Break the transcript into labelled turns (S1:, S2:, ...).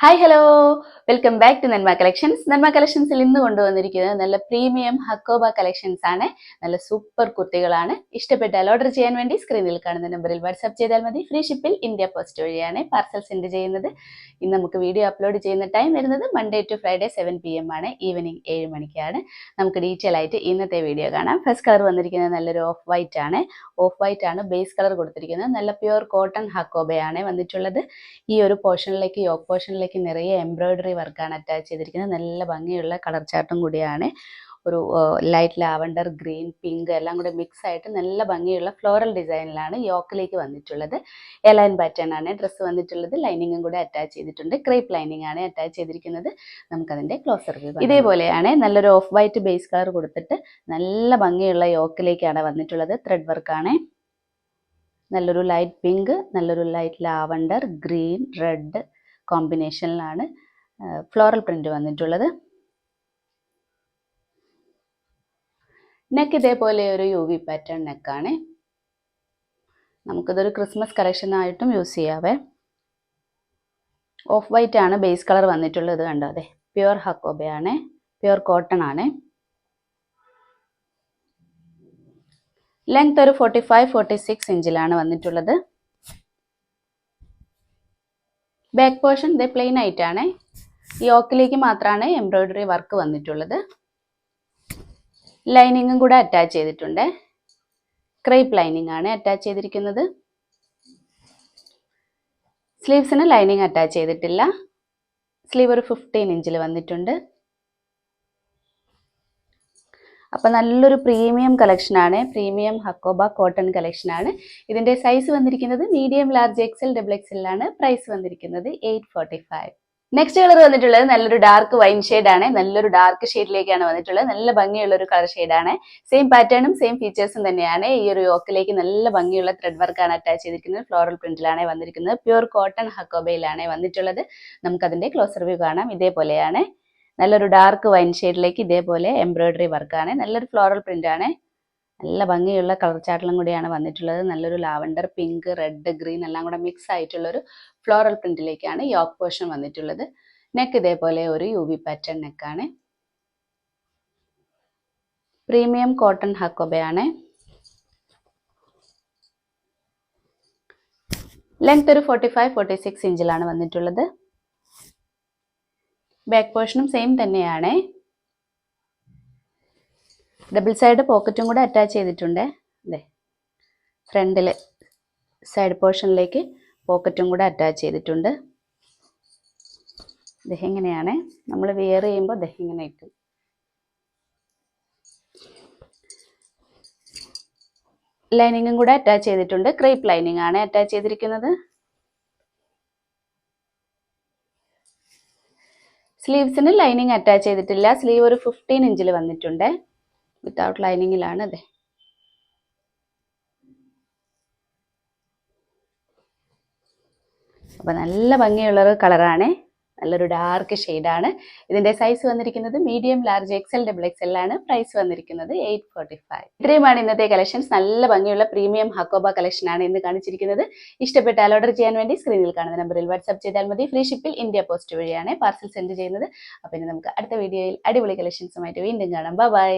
S1: Hi hello, welcome back to Nanma collections. Nanma കളക്ഷൻസിൽ ഇന്ന് കൊണ്ടുവന്നിരിക്കുന്നത് നല്ല പ്രീമിയം ഹക്കോബ കളക്ഷൻസ് ആണ്. നല്ല സൂപ്പർ കുർത്തികളാണ്. ഇഷ്ടപ്പെട്ടാൽ ഓർഡർ ചെയ്യാൻ വേണ്ടി സ്ക്രീനിൽ കാണുന്ന നമ്പറിൽ വാട്സ്ആപ്പ് ചെയ്താൽ മതി. ഫ്രീ ഷിപ്പിൽ ഇന്ത്യ പോസ്റ്റ് വഴിയാണ് പാർസൽ സെൻഡ് ചെയ്യുന്നത്. ഇന്ന് നമുക്ക് വീഡിയോ അപ്ലോഡ് ചെയ്യുന്ന ടൈം വരുന്നത് മൺഡേ ടു ഫ്രൈഡേ 7 PM ആണ്. ഈവനിങ് 7 മണിക്കാണ്. നമുക്ക് ഡീറ്റെയിൽ ആയിട്ട് ഇന്നത്തെ വീഡിയോ കാണാം. ഫസ്റ്റ് കളർ വന്നിരിക്കുന്നത് നല്ലൊരു ഓഫ് വൈറ്റ് ആണ്. ഓഫ് വൈറ്റ് ആണ് ബേസ് കളർ കൊടുത്തിരിക്കുന്നത്. നല്ല പ്യുവർ കോട്ടൺ ഹക്കോബയാണ് വന്നിട്ടുള്ളത്. ഈ ഒരു പോർഷനിലേക്ക് യോക്ക് പോർഷനിലേക്ക് നിറയെ എംബ്രോയിഡറി വർക്കാണ് അറ്റാച്ച് ചെയ്തിരിക്കുന്നത്. നല്ല ഭംഗിയുള്ള കളർ ചാർട്ടും കൂടിയാണ്. ഒരു ലൈറ്റ് ലാവൻഡർ, ഗ്രീൻ, പിങ്ക് എല്ലാം കൂടെ മിക്സ് ആയിട്ട് നല്ല ഭംഗിയുള്ള ഫ്ലോറൽ ഡിസൈനിലാണ് യോക്കിലേക്ക് വന്നിട്ടുള്ളത്. എലൈൻ പാറ്റേൺ ആണ് ഡ്രസ്സ് വന്നിട്ടുള്ളത്. ലൈനിങ്ങും കൂടെ അറ്റാച്ച് ചെയ്തിട്ടുണ്ട്. ക്രേപ്പ് ലൈനിങ് ആണ് അറ്റാച്ച് ചെയ്തിരിക്കുന്നത്. നമുക്കതിൻ്റെ ക്ലോസർ വ്യൂ ഇതേപോലെയാണ്. നല്ലൊരു ഓഫ് വൈറ്റ് ബേസ് കളർ കൊടുത്തിട്ട് നല്ല ഭംഗിയുള്ള യോക്കിലേക്കാണ് വന്നിട്ടുള്ളത്. ത്രെഡ് വർക്കാണ്. നല്ലൊരു ലൈറ്റ് പിങ്ക്, നല്ലൊരു ലൈറ്റ് ലാവൻഡർ, ഗ്രീൻ, റെഡ് കോമ്പിനേഷനിലാണ് ഫ്ലോറൽ പ്രിന്റ് വന്നിട്ടുള്ളത്. നെക്ക് ഇതേപോലെ ഒരു UV പാറ്റേൺ നെക്കാണ്. നമുക്കിതൊരു ക്രിസ്മസ് കളക്ഷൻ ആയിട്ടും യൂസ് ചെയ്യാവേ. ഓഫ് വൈറ്റ് ആണ് ബേസ് കളർ വന്നിട്ടുള്ളത്. കണ്ടോ, അതെ പ്യുവർ ഹക്കോബയാണ്, പ്യുവർ കോട്ടൺ ആണ്. ലെങ്ത് ഒരു 45-46 ഇഞ്ചിലാണ് വന്നിട്ടുള്ളത്. ബാക്ക് പോർഷൻ ഇത് പ്ലെയിൻ ആയിട്ടാണ്. യോക്കിലേക്ക് മാത്രമാണ് എംബ്രോയിഡറി വർക്ക് വന്നിട്ടുള്ളത്. ലൈനിങ്ങും കൂടെ അറ്റാച്ച് ചെയ്തിട്ടുണ്ട്. ക്രേപ്പ് ലൈനിങ് ആണ് അറ്റാച്ച് ചെയ്തിരിക്കുന്നത്. സ്ലീവ്സിന് ലൈനിങ് അറ്റാച്ച് ചെയ്തിട്ടില്ല. സ്ലീവ് ഒരു 15 ഇഞ്ചിൽ വന്നിട്ടുണ്ട്. അപ്പോൾ നല്ലൊരു പ്രീമിയം കളക്ഷനാണ്. പ്രീമിയം ഹക്കോബ കോട്ടൺ കളക്ഷനാണ്. ഇതിൻ്റെ സൈസ് വന്നിരിക്കുന്നത് മീഡിയം, ലാർജ്, XL, XXL ആണ്. പ്രൈസ് വന്നിരിക്കുന്നത് 845. നെക്സ്റ്റ് കളർ വന്നിട്ടുള്ളത് നല്ലൊരു ഡാർക്ക് വൈൻ ഷെയ്ഡാണ്. നല്ലൊരു ഡാർക്ക് ഷെയ്ഡിലേക്കാണ് വന്നിട്ടുള്ളത്. നല്ല ഭംഗിയുള്ള ഒരു കളർ ഷെയ്ഡാണ്. സെയിം പാറ്റേണും സെയിം ഫീച്ചേഴ്സും തന്നെയാണ്. ഈ ഒരു യോക്കിലേക്ക് നല്ല ഭംഗിയുള്ള ത്രെഡ് വർക്കാണ് അറ്റാച്ച് ചെയ്തിരിക്കുന്നത്. ഫ്ലോറൽ പ്രിന്റിലാണ് വന്നിരിക്കുന്നത്. പ്യുവർ കോട്ടൺ ഹക്കോബയിലാണ് വന്നിട്ടുള്ളത്. നമുക്കതിൻ്റെ ക്ലോസർ വ്യൂ കാണാം. ഇതേപോലെയാണ്. നല്ലൊരു ഡാർക്ക് വൈൻ ഷെയ്ഡിലേക്ക് ഇതേപോലെ എംബ്രോയിഡറി വർക്കാണ്. നല്ലൊരു ഫ്ലോറൽ പ്രിന്റ് ആണ്. നല്ല ഭംഗിയുള്ള കളർ ചാർട്ടിലും കൂടിയാണ് വന്നിട്ടുള്ളത്. നല്ലൊരു ലാവൻഡർ, പിങ്ക്, റെഡ്, ഗ്രീൻ എല്ലാം കൂടെ മിക്സ് ആയിട്ടുള്ളൊരു ഫ്ലോറൽ പ്രിന്റിലേക്കാണ് യോക്ക് പോർഷൻ വന്നിട്ടുള്ളത്. നെക്ക് ഇതേപോലെ ഒരു UV പാറ്റേൺ നെക്കാണ്. പ്രീമിയം കോട്ടൺ ഹക്കോബയാണ്. ലെങ്ത് ഒരു 45-46 ഇഞ്ചിലാണ് വന്നിട്ടുള്ളത്. ബാക്ക് പോർഷനും സെയിം തന്നെയാണ്. ഡബിൾ സൈഡ് പോക്കറ്റും കൂടെ അറ്റാച്ച് ചെയ്തിട്ടുണ്ട്. അതെ, ഫ്രണ്ടിൽ സൈഡ് പോർഷനിലേക്ക് പോക്കറ്റും കൂടെ അറ്റാച്ച് ചെയ്തിട്ടുണ്ട്. ഇങ്ങനെയാണ് നമ്മൾ വെയർ ചെയ്യുമ്പോൾ ഇങ്ങനെ ഇട്ടും. ലൈനിങ്ങും കൂടെ അറ്റാച്ച് ചെയ്തിട്ടുണ്ട്. ക്രേപ്പ് ലൈനിങ് ആണ് അറ്റാച്ച് ചെയ്തിരിക്കുന്നത്. സ്ലീവ്സിന് ലൈനിങ് അറ്റാച്ച് ചെയ്തിട്ടില്ല. സ്ലീവ് ഒരു 15 ഇഞ്ചിൽ വന്നിട്ടുണ്ട്. വിത്തൗട്ട് ലൈനിങ്ങിലാണ്. അതെ, അപ്പോൾ നല്ല ഭംഗിയുള്ളൊരു കളറാണ്. നല്ലൊരു ഡാർക്ക് ഷെയ്ഡാണ്. ഇതിൻ്റെ സൈസ് വന്നിരിക്കുന്നത് മീഡിയം, ലാർജ്, XL, XXL ആണ്. പ്രൈസ് വന്നിരിക്കുന്നത് 845. ഇത്രയുമാണ് ഇന്നത്തെ കളക്ഷൻസ്. നല്ല ഭംഗിയുള്ള പ്രീമിയം ഹക്കോബ കളക്ഷനാണ് ഇന്ന് കാണിച്ചിരിക്കുന്നത്. ഇഷ്ടപ്പെട്ടാൽ ഓർഡർ ചെയ്യാൻ വേണ്ടി സ്ക്രീനിൽ കാണുന്ന നമ്പറിൽ വാട്സ്ആപ്പ് ചെയ്താൽ മതി. ഫ്രീ ഷിപ്പിൽ ഇന്ത്യ പോസ്റ്റ് വഴിയാണ് പാർസൽ സെൻഡ് ചെയ്യുന്നത്. അപ്പോൾ ഇനി നമുക്ക് അടുത്ത വീഡിയോയിൽ അടിപൊളി കളക്ഷൻസുമായിട്ട് വീണ്ടും കാണാം. ബൈ.